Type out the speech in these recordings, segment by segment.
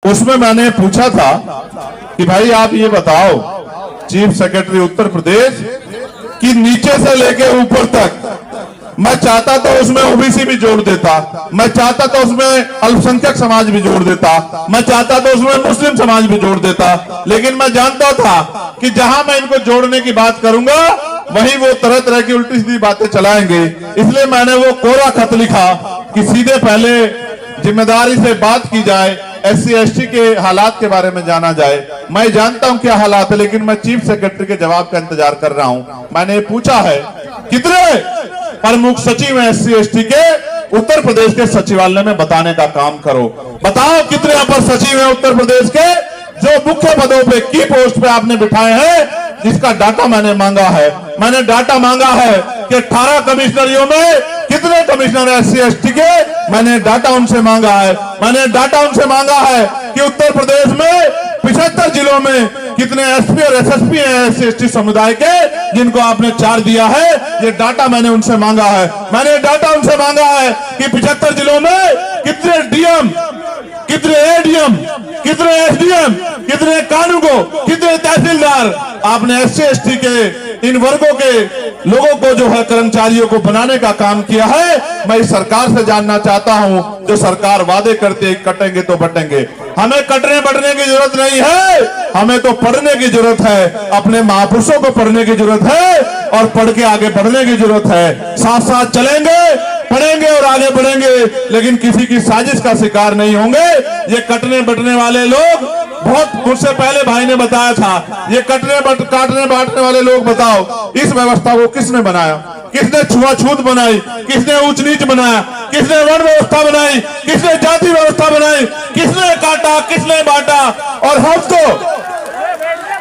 उसमें मैंने पूछा था कि भाई आप ये बताओ, चीफ सेक्रेटरी उत्तर प्रदेश कि नीचे से लेके ऊपर तक मैं चाहता तो उसमें ओबीसी भी जोड़ देता, मैं चाहता तो उसमें अल्पसंख्यक समाज भी जोड़ देता, मैं चाहता तो उसमें मुस्लिम समाज भी जोड़ देता, लेकिन मैं जानता था कि जहां मैं इनको जोड़ने की बात करूंगा वहीं वो तरह तरह की उल्टी सीधी बातें चलाएंगे। इसलिए मैंने वो कोरा खत लिखा कि सीधे पहले जिम्मेदारी से बात की जाए, SC ST के हालात के बारे में जाना जाए। मैं जानता हूं क्या हालात है, लेकिन मैं चीफ सेक्रेटरी के जवाब का इंतजार कर रहा हूं। मैंने पूछा है कितने प्रमुख सचिव हैं SC ST के, उत्तर प्रदेश के सचिवालय में बताने का काम करो। बताओ कितने अपर सचिव हैं उत्तर प्रदेश के जो मुख्य पदों पे की पोस्ट पे आपने बिठाए हैं, जिसका डाटा मैंने मांगा है। मैंने डाटा मांगा है कि 18 कमिश्नरियों में कितने कमिश्नर SC ST के, मैंने डाटा उनसे मांगा है। मैंने डाटा उनसे मांगा है कि उत्तर प्रदेश में 75 जिलों में कितने SP और SSP हैं SC ST समुदाय के, जिनको आपने चार्ज दिया है। ये डाटा मैंने उनसे मांगा है। मैंने डाटा उनसे मांगा है कि 75 जिलों में कितने DM, कितने ADM, कितने SDM, कितने कानूनगो, कितने तहसीलदार आपने SC ST के इन वर्गों के लोगों को जो है कर्मचारियों को बनाने का काम किया है। मैं इस सरकार से जानना चाहता हूं, जो सरकार वादे करते कटेंगे तो बटेंगे। हमें कटने बढ़ने की जरूरत नहीं है, हमें तो पढ़ने की जरूरत है, अपने महापुरुषों को पढ़ने की जरूरत है और पढ़ के आगे बढ़ने की जरूरत है। साथ साथ चलेंगे, पढ़ेंगे और आगे बढ़ेंगे, लेकिन किसी की साजिश का शिकार नहीं होंगे। ये कटने बटने वाले लोग, बहुत मुझसे पहले भाई ने बताया था, ये काटने बांटने वाले लोग, बताओ इस व्यवस्था को किसने बनाया? किसने छुआछूत बनाई? किसने ऊंच नीच बनाया? किसने वर्ण व्यवस्था बनाई? किसने जाति व्यवस्था बनाई? किसने काटा? किसने बांटा? और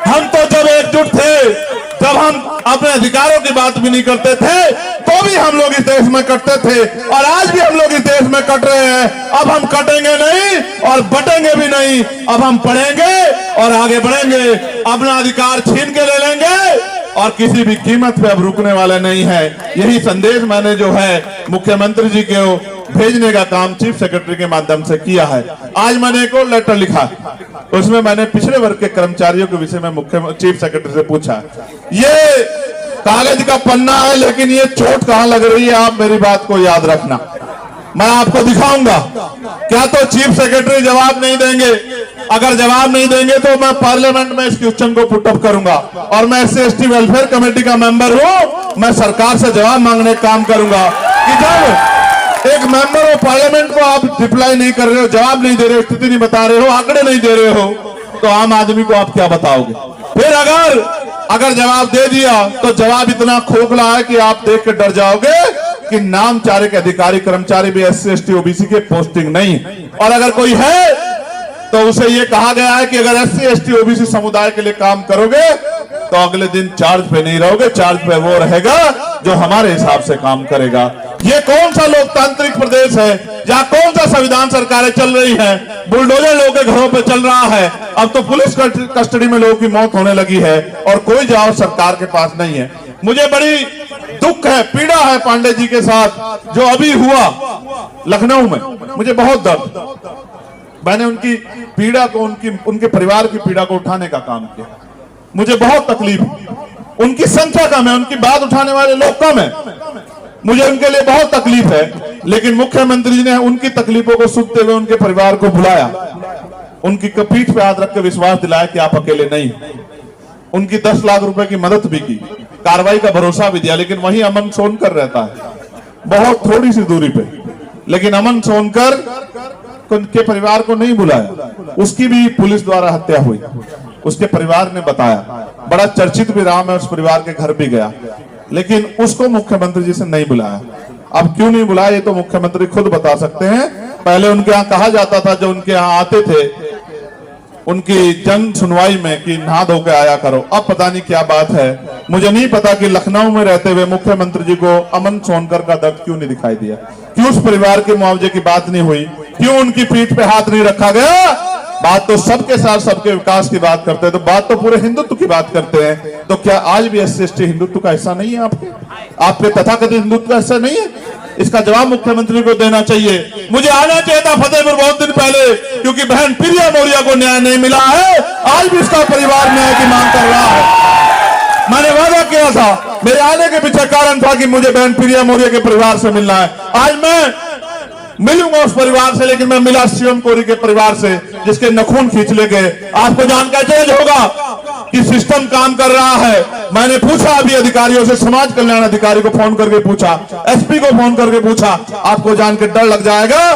हम तो जब एकजुट थे, जब हम अपने अधिकारों की बात भी नहीं करते थे, तो भी हम लोग इस देश में कटते थे, और आज भी हम लोग इस देश में कट रहे हैं। अब हम कटेंगे नहीं और बटेंगे भी नहीं। अब हम पढ़ेंगे और आगे बढ़ेंगे, अपना अधिकार छीन के ले लेंगे और किसी भी कीमत पे अब रुकने वाले नहीं है। यही संदेश मैंने जो है मुख्यमंत्री जी को भेजने का काम चीफ सेक्रेटरी के माध्यम से किया है। आज मैंने एक और लेटर लिखा, उसमें मैंने पिछड़े वर्ग के कर्मचारियों के विषय में मुख्य चीफ सेक्रेटरी से पूछा। ये कागज का पन्ना है, लेकिन ये चोट कहां लग रही है, आप मेरी बात को याद रखना। मैं आपको दिखाऊंगा। क्या तो चीफ सेक्रेटरी जवाब नहीं देंगे? अगर जवाब नहीं देंगे तो मैं पार्लियामेंट में इस क्वेश्चन को पुटअप करूंगा, और मैं SC ST वेलफेयर कमेटी का मेंबर हूं। मैं सरकार से जवाब मांगने का काम करूंगा कि जब एक मेंबर ऑफ पार्लियामेंट को आप रिप्लाई नहीं कर रहे हो, जवाब नहीं दे रहे हो, स्थिति नहीं बता रहे हो, आंकड़े नहीं दे रहे हो, तो आम आदमी को आप क्या बताओगे? फिर अगर जवाब दे दिया तो जवाब इतना खोखला है कि आप देख के डर जाओगे कि नामचारे के अधिकारी कर्मचारी भी SC ST OBC के पोस्टिंग नहीं। और अगर कोई है तो उसे ये कहा गया है कि अगर SC ST OBC समुदाय के लिए काम करोगे तो अगले दिन चार्ज पे नहीं रहोगे, चार्ज पे वो रहेगा जो हमारे हिसाब से काम करेगा। ये कौन सा लोकतांत्रिक प्रदेश है जहां कौन सा संविधान सरकारें चल रही है? बुलडोजर लोगों के घरों पे चल रहा है। अब तो पुलिस कस्टडी में लोगों की मौत होने लगी है और कोई जवाब सरकार के पास नहीं है। मुझे बड़ी दुख है, पीड़ा है पांडे जी के साथ जो अभी हुआ लखनऊ में। मुझे बहुत दर्द, मैंने उनकी पीड़ा को, उनके परिवार की पीड़ा को उठाने का काम किया। मुझे बहुत तकलीफ, उनकी संख्या कम है, उनकी बात उठाने वाले लोग कम है, मुझे उनके लिए बहुत तकलीफ है। लेकिन मुख्यमंत्री जी ने उनकी तकलीफों को सुनते हुए उनके परिवार को बुलाया, उनकी पीठ पे हाथ रख के विश्वास दिलाया कि आप अकेले नहीं। उनकी 10 लाख रुपए की मदद भी की, कार्रवाई का भरोसा भी दिया। लेकिन वही अमन सोनकर रहता है, बहुत थोड़ी सी दूरी पे, लेकिन अमन सोनकर के परिवार को नहीं बुलाया। उसकी भी पुलिस द्वारा हत्या हुई, उसके परिवार ने बताया। बड़ा चर्चित भी रहा, मैं उस परिवार के घर भी गया, लेकिन उसको मुख्यमंत्री जी से नहीं बुलाया। अब क्यों नहीं बुलाया ये तो मुख्यमंत्री खुद बता सकते हैं। पहले उनके यहाँ कहा जाता था, जो उनके यहाँ आते थे उनकी जन सुनवाई में, कि नहा धो के आया करो। अब पता नहीं क्या बात है, मुझे नहीं पता कि लखनऊ में रहते हुए मुख्यमंत्री जी को अमन सोनकर का दर्द क्यों नहीं दिखाई दिया, क्यों उस परिवार के मुआवजे की बात नहीं हुई, क्यों उनकी पीठ पे हाथ नहीं रखा गया। बात तो सबके साथ सबके विकास की बात करते हैं, तो बात तो पूरे हिंदुत्व की बात करते हैं। तो क्या आज भी SC ST हिंदुत्व का हिस्सा नहीं है? आपके तथाकथित हिंदुत्व का हिस्सा नहीं है? इसका जवाब मुख्यमंत्री को देना चाहिए। मुझे आना चाहिए था फतेहपुर बहुत दिन पहले, क्योंकि बहन प्रिया मौर्य को न्याय नहीं मिला है। आज भी इसका परिवार न्याय की मांग कर रहा है। मैंने वादा किया था, मेरे आने के पीछे कारण था कि मुझे बहन प्रिया मौर्य के परिवार से मिलना है। आज मैं मिलूंगा उस परिवार से, लेकिन मैं मिला शिवम कोरी के परिवार से, जिसके नखून खींच ले गए। आपको जानकर चेंज होगा कि सिस्टम काम कर रहा है। मैंने पूछा अभी अधिकारियों से, समाज कल्याण अधिकारी को फोन करके पूछा, एसपी को फोन करके पूछा। आपको जान के डर लग जाएगा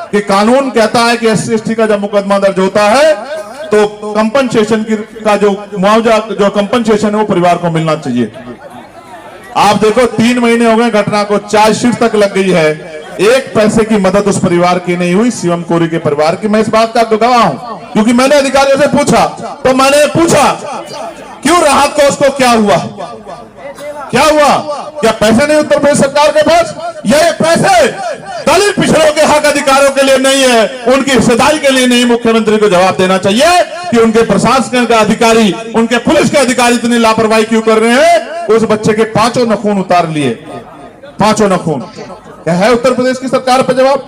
कि कानून कहता है कि SC ST का जब मुकदमा दर्ज होता है तो कंपनसेशन का जो मुआवजा, जो कंपनसेशन है वो परिवार को मिलना चाहिए। आप देखो 3 महीने हो गए घटना को, चार्जशीट तक लग गई है, 1 पैसे की मदद उस परिवार की नहीं हुई, शिवम कोरी के परिवार की। मैं इस बात का गवाह हूं, क्योंकि मैंने अधिकारियों से पूछा, तो मैंने पूछा क्यों राहत कोष को क्या हुआ, क्या हुआ, क्या पैसे नहीं उत्तर प्रदेश सरकार के पास? ये पैसे दलित पिछड़ों के हक अधिकारों के लिए नहीं है, उनकी हिस्सेदारी के लिए नहीं। मुख्यमंत्री को जवाब देना चाहिए कि उनके प्रशासन के अधिकारी, उनके पुलिस के अधिकारी इतनी लापरवाही क्यों कर रहे हैं। उस बच्चे के 5 नखून उतार लिए, 5 नखून। क्या है उत्तर प्रदेश की सरकार पर जवाब?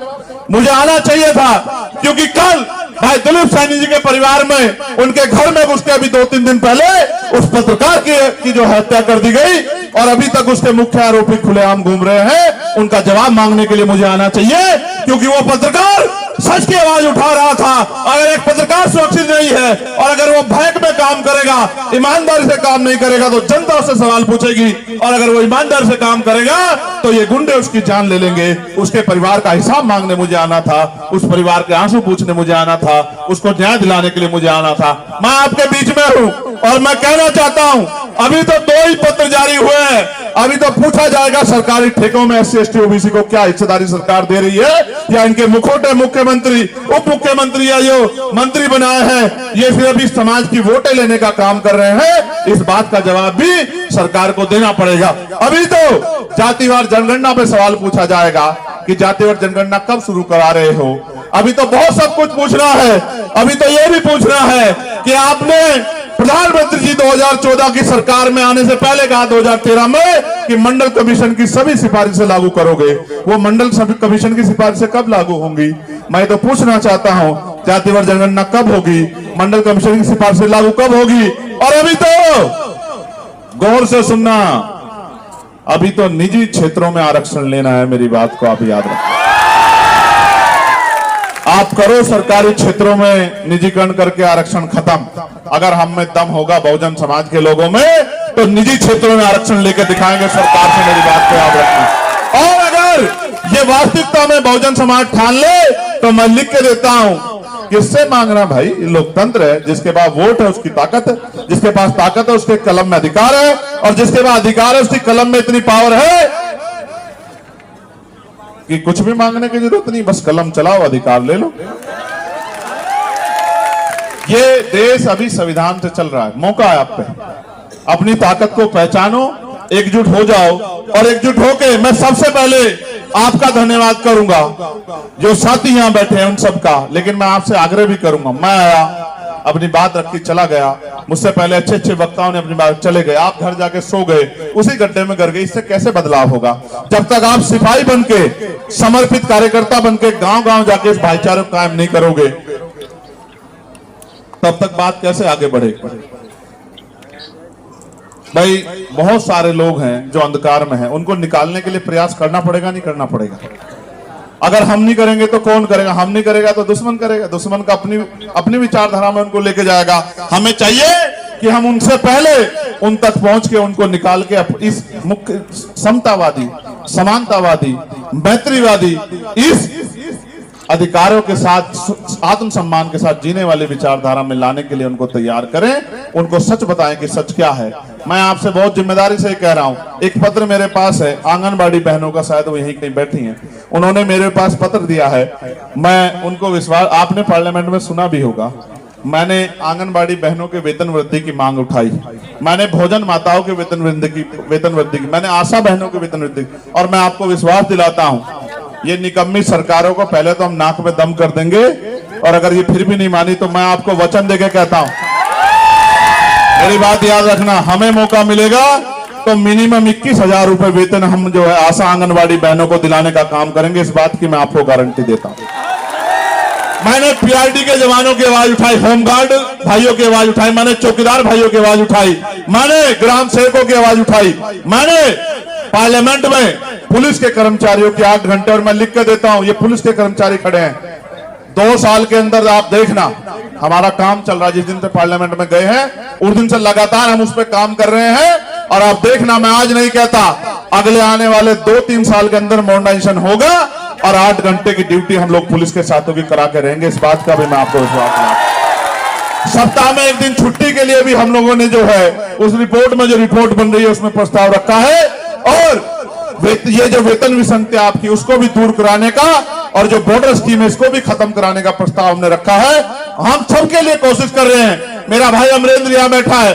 मुझे आना चाहिए था, क्योंकि कल भाई दिलीप सैनी जी के परिवार में, उनके घर में घुस के अभी 2-3 दिन पहले उस पत्रकार की जो हत्या कर दी गई, और अभी तक उसके मुख्य आरोपी खुलेआम घूम रहे हैं। उनका जवाब मांगने के लिए मुझे आना चाहिए, क्योंकि वो पत्रकार सच की आवाज उठा रहा था। अगर एक पत्रकार सुरक्षित नहीं है और अगर वो भय में काम करेगा, ईमानदारी से काम नहीं करेगा, तो जनता उससे सवाल पूछेगी, और अगर वो ईमानदारी से काम करेगा तो ये गुंडे उसकी जान ले लेंगे। उसके परिवार का हिसाब मांगने मुझे आना था, उस परिवार के आंसू पूछने मुझे आना था, उसको न्याय दिलाने के लिए मुझे आना था। मैं आपके बीच में हूं और मैं कहना चाहता हूं, अभी तो 2 ही पत्र जारी हुए हैं। अभी तो पूछा जाएगा सरकारी ठेकों में SC ST OBC को क्या हिस्सेदारी सरकार दे रही है, या इनके मुखोटे मुख्यमंत्री, उप मुख्यमंत्री या जो मंत्री बनाए हैं ये सिर्फ इस समाज की वोटें लेने का काम कर रहे हैं। इस बात का जवाब भी सरकार को देना पड़ेगा। अभी तो जातिवार जनगणना पे सवाल पूछा जाएगा कि जातिवार जनगणना कब शुरू करा रहे हो। अभी तो बहुत सब कुछ पूछना है। अभी तो ये भी पूछना है कि आपने प्रधानमंत्री जी 2014 की सरकार में आने से पहले कहा 2013 में कि मंडल कमीशन की सभी सिफारिशें लागू करोगे। वो मंडल कमीशन की सिफारिशें कब लागू होंगी? मैं तो पूछना चाहता हूं, जातिवार जनगणना कब होगी, मंडल कमीशन की सिफारिशें लागू कब होगी? और अभी तो गौर से सुनना, अभी तो निजी क्षेत्रों में आरक्षण लेना है। मेरी बात को आप याद रखें। आप करो सरकारी क्षेत्रों में निजीकरण करके आरक्षण खत्म। अगर हम में दम होगा बहुजन समाज के लोगों में, तो निजी क्षेत्रों में आरक्षण लेकर दिखाएंगे सरकार से। मेरी बात को याद रखना। और अगर ये वास्तविकता में बहुजन समाज ठान ले, तो मैं लिख के देता हूं, किससे मांगना भाई? लोकतंत्र है, जिसके पास वोट है उसकी ताकत है, जिसके पास ताकत है उसके कलम में अधिकार है, और जिसके पास अधिकार है उसकी कलम में इतनी पावर है कि कुछ भी मांगने की जरूरत नहीं, बस कलम चलाओ, अधिकार ले लो। ये देश अभी संविधान से चल रहा है। मौका है आप पे, अपनी ताकत को पहचानो, एकजुट हो जाओ। और एकजुट होके मैं सबसे पहले आपका धन्यवाद करूंगा, जो साथी यहां बैठे हैं उन सबका। लेकिन मैं आपसे आग्रह भी करूंगा, मैं आया, अपनी बात रख के चला गया, मुझसे पहले अच्छे अच्छे वक्ताओं ने अपनी बात चले गए, आप घर जाके सो गए, उसी गड्ढे में गिर गए। इससे कैसे बदलाव होगा? जब तक आप सिपाही बनके, समर्पित कार्यकर्ता बनके गांव गांव जाके इस भाईचारे को कायम नहीं करोगे, तब तक बात कैसे आगे बढ़ेगी? भाई बहुत सारे लोग हैं जो अंधकार में हैं, उनको निकालने के लिए प्रयास करना पड़ेगा, नहीं करना पड़ेगा? अगर हम नहीं करेंगे तो कौन करेगा? हम नहीं करेगा तो दुश्मन करेगा। दुश्मन का अपनी विचारधारा में उनको लेके जाएगा। हमें चाहिए कि हम उनसे पहले उन तक पहुंच के उनको निकाल के इस मुख्य समतावादी, समानतावादी, मैत्रीवादी, इस अधिकारों के साथ, आत्मसम्मान के साथ जीने वाली विचारधारा में लाने के लिए उनको तैयार करें, उनको सच बताएं कि सच क्या है। मैं आपसे बहुत जिम्मेदारी से कह रहा हूं, एक पत्र मेरे पास है आंगनबाड़ी बहनों का, शायद वो यहीं कहीं बैठी हैं, उन्होंने मेरे पास पत्र दिया है। मैं उनको विश्वास, आपने पार्लियामेंट में सुना भी होगा, मैंने आंगनबाड़ी बहनों के वेतन वृद्धि की मांग उठाई, मैंने भोजन माताओं के वेतन वृद्धि की, मैंने आशा बहनों के वेतन वृद्धि, और मैं आपको विश्वास दिलाता हूं, ये निकम्मी सरकारों को पहले तो हम नाक में दम कर देंगे, और अगर ये फिर भी नहीं मानी तो मैं आपको वचन देके कहता हूं, मेरी बात याद रखना, हमें मौका मिलेगा तो मिनिमम 21,000 रुपए वेतन हम जो है आशा आंगनवाड़ी बहनों को दिलाने का काम करेंगे। इस बात की मैं आपको गारंटी देता हूं। मैंने पीआरडी के जवानों की आवाज उठाई, होमगार्ड भाइयों की आवाज उठाई, मैंने चौकीदार भाइयों की आवाज उठाई, मैंने ग्राम सेवकों की आवाज उठाई, मैंने पार्लियामेंट में पुलिस के कर्मचारियों की 8 घंटे, और मैं लिख के देता हूं, ये पुलिस के कर्मचारी खड़े हैं, 2 साल के अंदर आप देखना हमारा काम चल रहा है। जिस दिन से पार्लियामेंट में गए हैं उस दिन से लगातार हम उस पर काम कर रहे हैं, और आप देखना, मैं आज नहीं कहता, अगले आने वाले 2-3 साल के अंदर मॉडर्नाइजेशन होगा और 8 घंटे की ड्यूटी हम लोग पुलिस के साथों की करा के रहेंगे। इस बात का भी मैं आपको विश्वास दिलाता। सप्ताह में 1 दिन छुट्टी के लिए भी हम लोगों ने जो है उस रिपोर्ट में, जो रिपोर्ट बन रही है उसमें प्रस्ताव रखा है, और ये जो वेतन विसंगति आपकी उसको भी दूर कराने का, और जो बॉर्डर स्कीम है इसको भी खत्म कराने का प्रस्ताव हमने रखा है। हम सबके लिए कोशिश कर रहे हैं। मेरा भाई अमरेंद्र यहां बैठा है।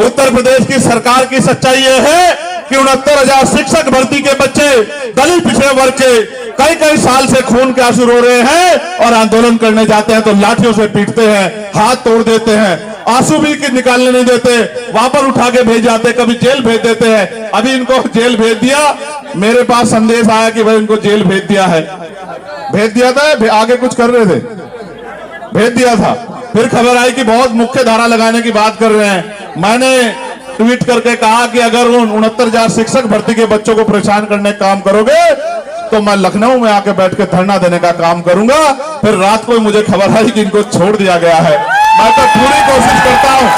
उत्तर प्रदेश की सरकार की सच्चाई यह है कि 69,000 शिक्षक भर्ती के बच्चे दलित पिछड़े वर्ग के कई साल से खून के आंसू रो रहे हैं, और आंदोलन करने जाते हैं तो लाठियों से पीटते हैं, हाथ तोड़ देते हैं, आंसू भी निकालने नहीं देते, वहां पर उठा के भेज जाते, कभी जेल भेज देते हैं। अभी इनको जेल भेज दिया, मेरे पास संदेश आया कि भाई इनको जेल भेज दिया है। भेज दिया था, आगे कुछ कर रहे थे, भेज दिया था। फिर खबर आई कि बहुत मुख्य धारा लगाने की बात कर रहे हैं। मैंने ट्वीट करके कहा कि अगर उन 69,000 शिक्षक भर्ती के बच्चों को परेशान करने का काम करोगे तो मैं लखनऊ में आके बैठ के धरना देने का काम करूंगा। फिर रात को मुझे खबर आई कि इनको छोड़ दिया गया है। मैं तो पूरी कोशिश करता हूं।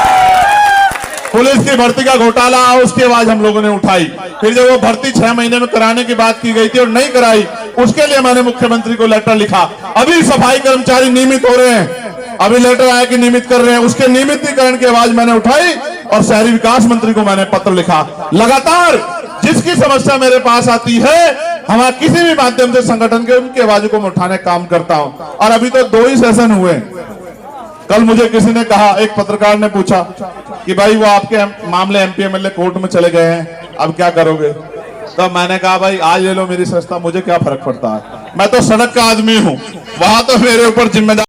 पुलिस की भर्ती का घोटाला, उसकी आवाज हम लोगों ने उठाई। फिर जब वो भर्ती 6 महीने में कराने की बात की गई थी और नहीं कराई, उसके लिए मैंने मुख्यमंत्री को लेटर लिखा। अभी सफाई कर्मचारी नियमित हो रहे हैं, अभी लेटर आया कि नियमित कर रहे हैं, उसके नियमितीकरण की आवाज मैंने उठाई, और शहरी विकास मंत्री को मैंने पत्र लिखा। लगातार जिसकी समस्या मेरे पास आती है, हमारा किसी भी माध्यम से संगठन के, उनकी आवाज को मैं उठाने का काम करता हूं। और अभी तो 2 ही सेशन हुए। कल मुझे किसी ने कहा, एक पत्रकार ने पूछा कि भाई वो आपके मामले एमपी एमएलए कोर्ट में चले गए हैं, अब क्या करोगे? तो मैंने कहा भाई आज ले लो मेरी संस्था, मुझे क्या फर्क पड़ता है, मैं तो सड़क का आदमी हूं, वहां तो मेरे ऊपर जिम्मेदारी